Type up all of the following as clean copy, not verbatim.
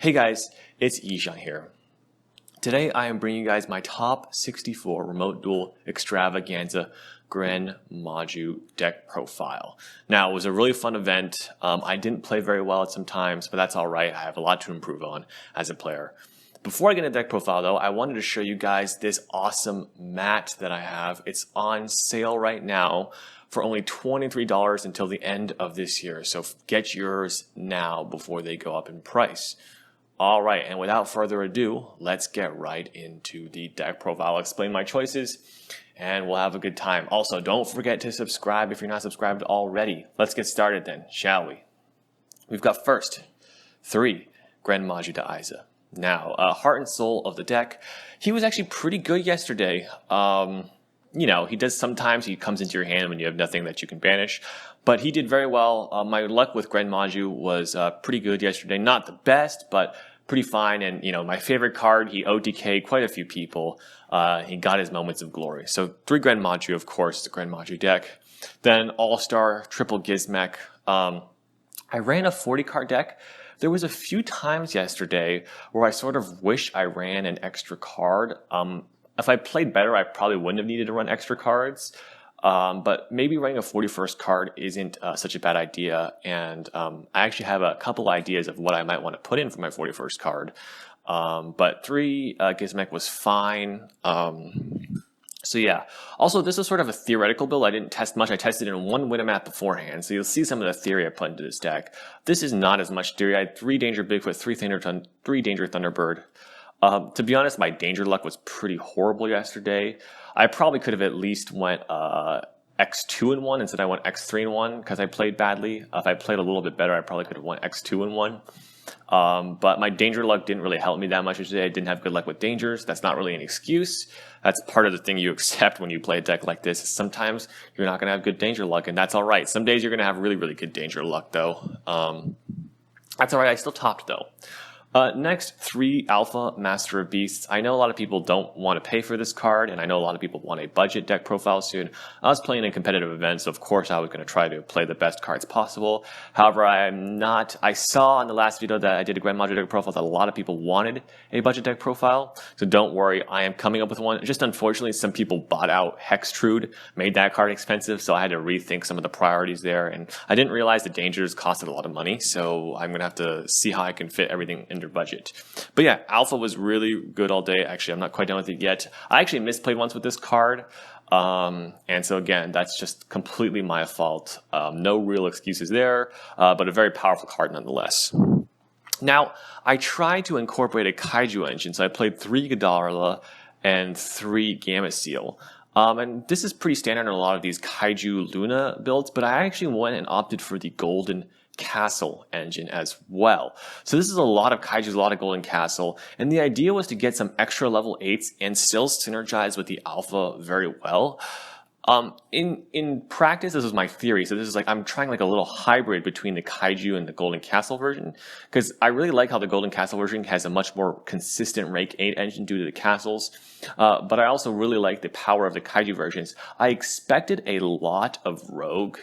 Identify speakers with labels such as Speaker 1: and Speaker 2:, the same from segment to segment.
Speaker 1: Hey guys, it's Yishan here. Today I am bringing you guys my top 64 remote duel extravaganza Gren Maju deck profile. Now, it was a really fun event. I didn't play very well at some times, but that's alright. I have a lot to improve on as a player. Before I get into deck profile though, I wanted to show you guys this awesome mat that I have. It's on sale right now for only $23 until the end of this year. So get yours now before they go up in price. All right, and without further ado, let's get right into the deck profile. I'll explain my choices, and we'll have a good time. Also, don't forget to subscribe if you're not subscribed already. Let's get started then, shall we? We've got first, 3, Gren Maju to Isa. Now, heart and soul of the deck. He was actually pretty good yesterday. You know, he does sometimes, he comes into your hand when you have nothing that you can banish. But he did very well. My luck with Gren Maju was pretty good yesterday. Not the best, but pretty fine. And, you know, my favorite card, he OTK'd quite a few people. He got his moments of glory. So 3 Gren Maju, of course, the Gren Maju deck. Then All-Star, triple Gizmek. I ran a 40-card deck. There was a few times yesterday where I sort of wish I ran an extra card. If I played better, I probably wouldn't have needed to run extra cards. But maybe running a 41st card isn't such a bad idea. And I actually have a couple ideas of what I might want to put in for my 41st card. But 3 Gizmek was fine. So yeah. Also, this is sort of a theoretical build. I didn't test much. I tested in 1 Winamap beforehand. So you'll see some of the theory I put into this deck. This is not as much theory. I had 3 Danger Bigfoot, 3 Danger Thunderbird. To be honest, my danger luck was pretty horrible yesterday. I probably could have at least went X2 in 1 instead I went X3 in 1 because I played badly. If I played a little bit better, I probably could have went X2 in 1. But my danger luck didn't really help me that much yesterday. I didn't have good luck with dangers. That's not really an excuse. That's part of the thing you accept when you play a deck like this. Sometimes you're not going to have good danger luck, and that's all right. Some days you're going to have really, really good danger luck, though. That's all right. I still topped, though. Next, 3 Alpha Master of Beasts. I know a lot of people don't want to pay for this card, and I know a lot of people want a budget deck profile soon. I was playing in competitive events, so of course I was going to try to play the best cards possible. However, I saw in the last video that I did a Gren Maju deck profile that a lot of people wanted a budget deck profile, so don't worry, I am coming up with one. Just unfortunately, some people bought out Hextrude, made that card expensive, so I had to rethink some of the priorities there, and I didn't realize the dangers costed a lot of money, so I'm going to have to see how I can fit everything in budget. But yeah, Alpha was really good all day. Actually, I'm not quite done with it yet. I actually misplayed once with this card. And so again, that's just completely my fault. No real excuses there, but a very powerful card nonetheless. Now, I tried to incorporate a Kaiju engine, so I played 3 Ghidorah and 3 Gamma Seal. And this is pretty standard in a lot of these Kaiju Luna builds, but I actually went and opted for the Golden Castle engine as well. So this is a lot of Kaijus, a lot of Golden Castle, and the idea was to get some extra level 8s and still synergize with the Alpha very well. In practice, this is my theory. So this is like, I'm trying like a little hybrid between the Kaiju and the Golden Castle version, because I really like how the Golden Castle version has a much more consistent rank 8 engine due to the castles. But I also really like the power of the Kaiju versions. I expected a lot of Rogue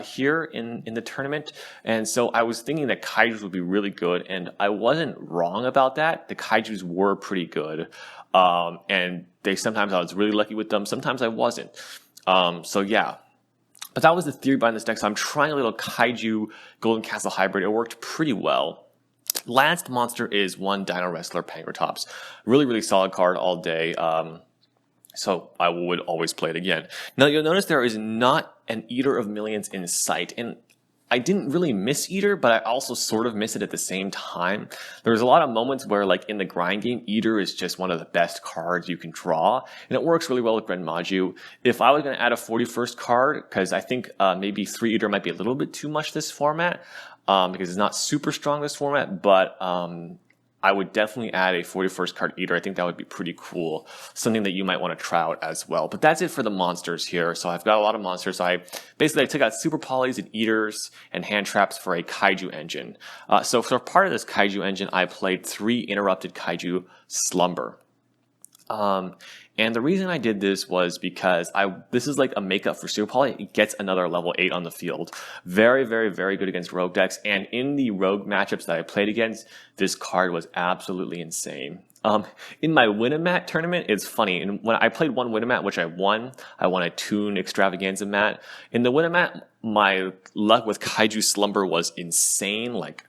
Speaker 1: here in the tournament, and so I was thinking that Kaijus would be really good, and I wasn't wrong about that. The Kaijus were pretty good, and sometimes I was really lucky with them, sometimes I wasn't. So yeah, but that was the theory behind this deck. So I'm trying a little Kaiju Golden Castle hybrid. It worked pretty well. Last monster is 1 Dino Wrestler Pangratops. Really, really solid card all day. So I would always play it again. Now you'll notice there is not an Eater of Millions in sight, and I didn't really miss Eater, but I also sort of miss it at the same time. There's a lot of moments where, like in the grind game, Eater is just one of the best cards you can draw, and it works really well with Gren Maju. If I was going to add a 41st card, because I think maybe 3 Eater might be a little bit too much this format, because it's not super strong this format, but I would definitely add a 41st card Eater. I think that would be pretty cool. Something that you might want to try out as well. But that's it for the monsters here. So I've got a lot of monsters. I took out Super Polys and Eaters and Hand Traps for a Kaiju engine. So for part of this Kaiju engine, I played 3 Interrupted Kaiju Slumber. And the reason I did this was because this is like a makeup for Super Poly. It gets another level 8 on the field. Very, very, very good against rogue decks. And in the rogue matchups that I played against, this card was absolutely insane. In my Winamat tournament, it's funny. And when I played one Winamat, which I won a Toon Extravaganza mat. In the Winamat, my luck with Kaiju Slumber was insane. Like,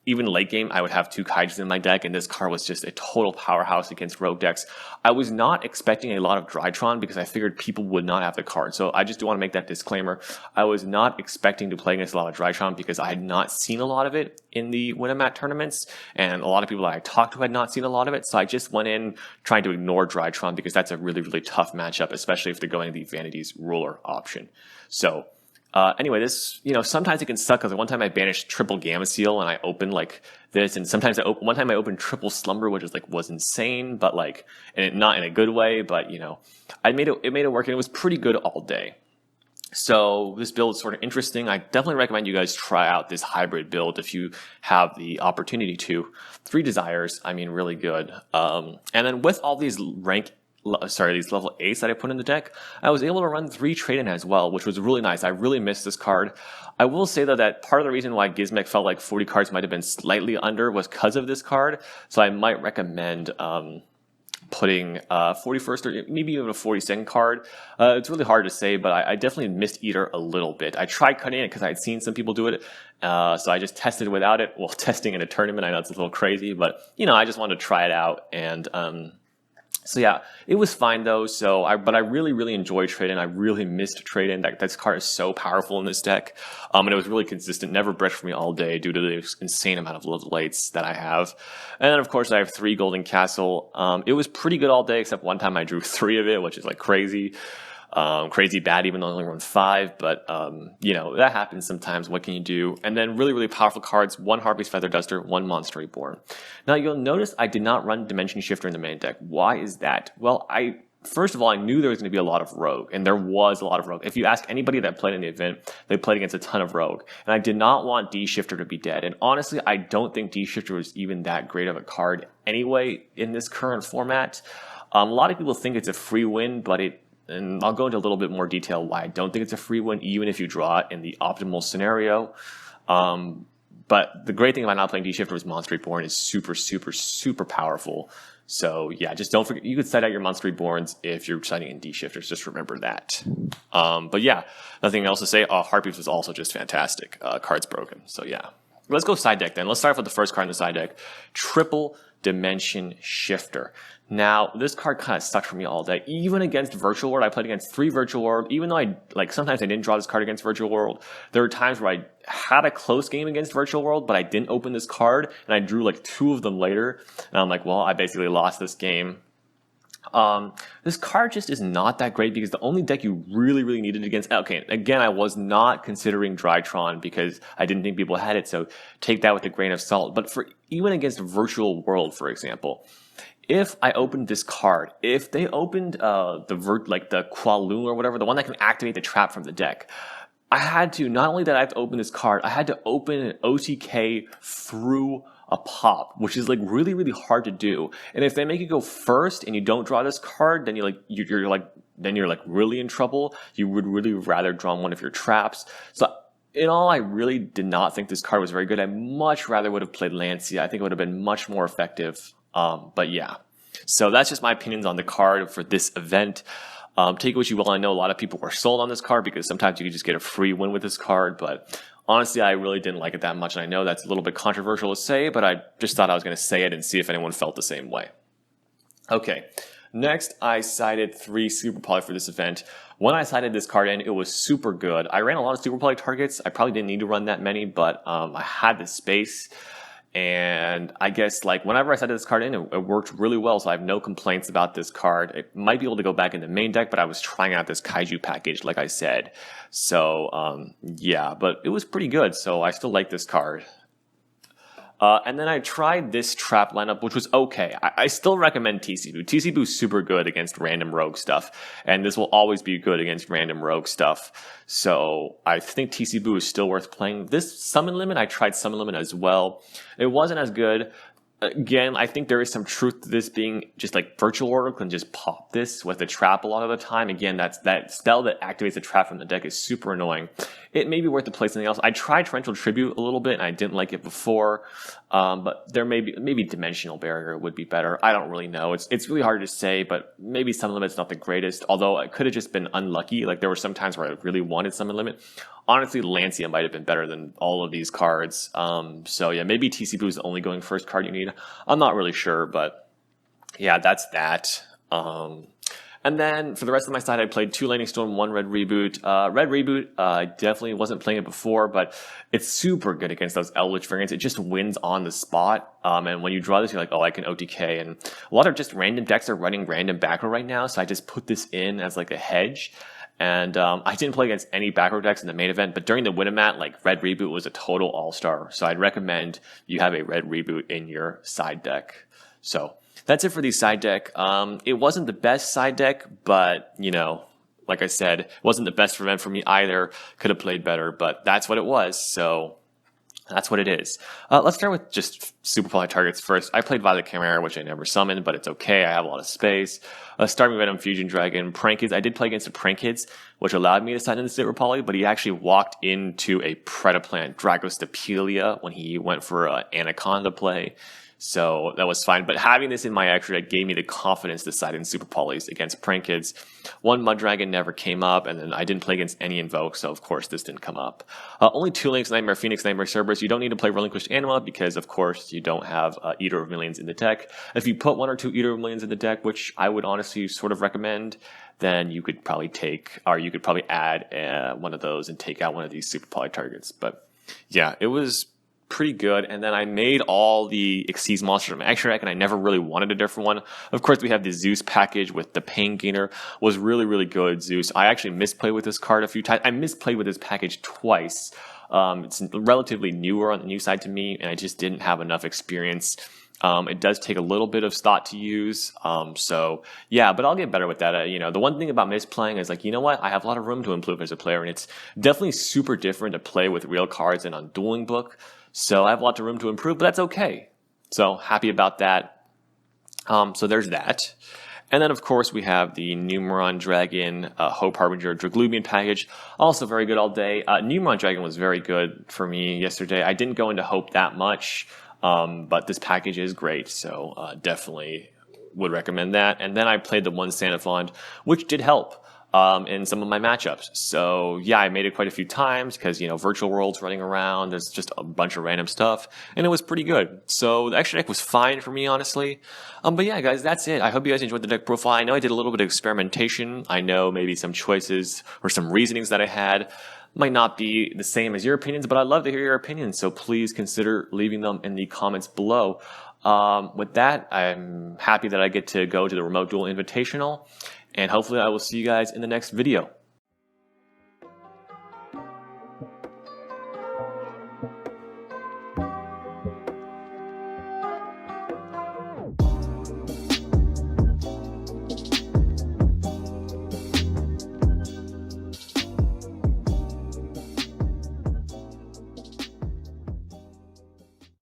Speaker 1: even late game, I would have 2 Kaijus in my deck, and this card was just a total powerhouse against rogue decks. I was not expecting a lot of Drytron because I figured people would not have the card. So I just do want to make that disclaimer. I was not expecting to play against a lot of Drytron because I had not seen a lot of it in the Winamat tournaments, and a lot of people that I talked to had not seen a lot of it. So I just went in trying to ignore Drytron because that's a really, really tough matchup, especially if they're going the Vanity's Ruler option. So anyway, this, sometimes it can suck because one time I banished triple Gamma Seal and I opened like this, and sometimes one time I opened triple Slumber, which was insane, but not in a good way, but it made it work, and it was pretty good all day. So this build is sort of interesting. I definitely recommend you guys try out this hybrid build if you have the opportunity to. 3 Desires, really good. And then with all these these level 8s that I put in the deck, I was able to run 3 trade-in as well, which was really nice. I really missed this card. I will say though that part of the reason why Gizmek felt like 40 cards might have been slightly under was because of this card. So I might recommend putting 41st or maybe even a 42nd card. It's really hard to say, but I definitely missed Eater a little bit. I tried cutting it because I had seen some people do it, so I just tested without it. Well, testing in a tournament, I know it's a little crazy, but I just wanted to try it out, and so yeah, it was fine though. But I really, really enjoyed trade-in. I really missed trade-in. This card is so powerful in this deck, and it was really consistent. Never brished for me all day due to the insane amount of level 8s that I have. And then of course I have 3 Golden Castle. It was pretty good all day, except one time I drew 3 of it, which is like crazy. Crazy bad, even though I only run 5, but that happens sometimes. What can you do? And then really, really powerful cards: 1 Harpy's Feather Duster, 1 Monster Reborn. Now you'll notice I did not run Dimension Shifter in the main deck. Why is that? Well, first of all, I knew there was going to be a lot of Rogue, and there was a lot of Rogue. If you ask anybody that played in the event, they played against a ton of Rogue, and I did not want D-Shifter to be dead. And honestly, I don't think D-Shifter was even that great of a card anyway in this current format. A lot of people think it's a free win, and I'll go into a little bit more detail why I don't think it's a free win, even if you draw it in the optimal scenario. But the great thing about not playing D-Shifter is Monster Reborn is super, super, super powerful. So yeah, just don't forget, you could set out your Monster Reborns if you're setting in D-Shifters. Just remember that. But yeah, nothing else to say. Harpies was also just fantastic. Cards broken. So yeah. Let's go side deck then. Let's start off with the first card in the side deck. Triple Dimension Shifter. Now, this card kind of sucked for me all day. Even against Virtual World, I played against 3 Virtual World. Even though sometimes I didn't draw this card against Virtual World, there were times where I had a close game against Virtual World, but I didn't open this card, and I drew 2 of them later. And I'm like, well, I basically lost this game. This card just is not that great because the only deck you really, really needed against... Okay, again, I was not considering Drytron because I didn't think people had it, so take that with a grain of salt. But even against Virtual World, for example, if I opened this card, if they opened the Qualoon or whatever, the one that can activate the trap from the deck, I had to, not only did I have to open this card, I had to open an OTK through a pop, which is really, really hard to do. And if they make you go first and you don't draw this card, then you're really in trouble. You would really rather draw one of your traps. So in all, I really did not think this card was very good. I much rather would have played Lancia. I think it would have been much more effective. But yeah, so that's just my opinions on the card for this event. Take what you will. I know a lot of people were sold on this card because sometimes you can just get a free win with this card, but honestly, I really didn't like it that much. And I know that's a little bit controversial to say, but I just thought I was going to say it and see if anyone felt the same way. Okay, next I cited 3 Super Poly for this event. When I cited this card in, it was super good. I ran a lot of Super Poly targets. I probably didn't need to run that many, but I had the space. And I guess whenever I cited this card in, it worked really well. So I have no complaints about this card. It might be able to go back in the main deck, but I was trying out this Kaiju package, like I said. So yeah, but it was pretty good. So I still like this card. And then I tried this trap lineup, which was okay. I still recommend TC Boo. TC Boo is super good against random rogue stuff, and this will always be good against random rogue stuff. So I think TC Boo is still worth playing. This Summon Limit, I tried Summon Limit as well. It wasn't as good. Again, I think there is some truth to this being just like Virtual Order can just pop this with the trap a lot of the time. Again, that spell that activates the trap from the deck is super annoying. It may be worth to play something else. I tried Torrential Tribute a little bit and I didn't like it before, but there maybe Dimensional Barrier would be better. I don't really know. It's really hard to say, but maybe Summon Limit's not the greatest, although it could have just been unlucky. Like there were some times where I really wanted Summon Limit. Honestly, Lancia might have been better than all of these cards. So yeah, maybe TC Boo is the only going first card you need. I'm not really sure, but yeah, that's that. And then for the rest of my side, I played 2 Lightning Storm, 1 Red Reboot. Red Reboot, I definitely wasn't playing it before, but it's super good against those Eldritch variants. It just wins on the spot. And when you draw this, you're like, oh, I can OTK. And a lot of just random decks are running random back row right now, so I just put this in as like a hedge. And I didn't play against any back row decks in the main event, but during the Winamat, like Red Reboot was a total all-star. So I'd recommend you have a Red Reboot in your side deck. So that's it for the side deck. It wasn't the best side deck, but, you know, like I said, it wasn't the best event for me either. Could have played better, but that's what it was. So that's what it is. Let's start with just super poly targets first. I played Violet Chimera, which I never summoned, but it's okay. I have a lot of space. Starting Venom, Fusion Dragon, Prank Kids. I did play against the Prank Kids, which allowed me to sign in the super poly, but he actually walked into a Predaplant Dragostapelia when he went for Anaconda play. So that was fine. But having this in my extra deck gave me the confidence to side in super polys against Prank Kids. 1 Mud Dragon never came up, and then I didn't play against any Invoke, so of course this didn't come up. Only 2 links, Nightmare Phoenix, Nightmare Cerberus. You don't need to play Relinquished Anima because, of course, you don't have Eater of Millions in the deck. If you put 1 or 2 Eater of Millions in the deck, which I would honestly sort of recommend, then you could probably add one of those and take out one of these super poly targets. But yeah, it was pretty good. And then I made all the Xyz monsters from my extra deck, and I never really wanted a different one. Of course, we have the Zeus package with the Pain Gainer. Was really, really good, Zeus. I actually misplayed with this card a few times. I misplayed with this package twice. It's relatively newer on the new side to me, and I just didn't have enough experience. It does take a little bit of thought to use. So yeah, but I'll get better with that. You know, the one thing about misplaying is like, you know what? I have a lot of room to improve as a player, and it's definitely super different to play with real cards and on Dueling Book. So I have a lot of room to improve, but that's okay. So happy about that. So there's that. And then, of course, we have the Numeron Dragon, Hope Harbinger, Draglubian package. Also very good all day. Numeron Dragon was very good for me yesterday. I didn't go into Hope that much, but this package is great. So definitely would recommend that. And then I played the 1 Sanafond, which did help in some of my matchups. So yeah, I made it quite a few times because, you know, Virtual World's running around. There's just a bunch of random stuff, and it was pretty good. So the extra deck was fine for me, honestly. But yeah, guys, that's it. I hope you guys enjoyed the deck profile. I know I did a little bit of experimentation. I know maybe some choices or some reasonings that I had might not be the same as your opinions, but I'd love to hear your opinions. So please consider leaving them in the comments below. With that, I'm happy that I get to go to the Remote Duel Invitational, and hopefully I will see you guys in the next video.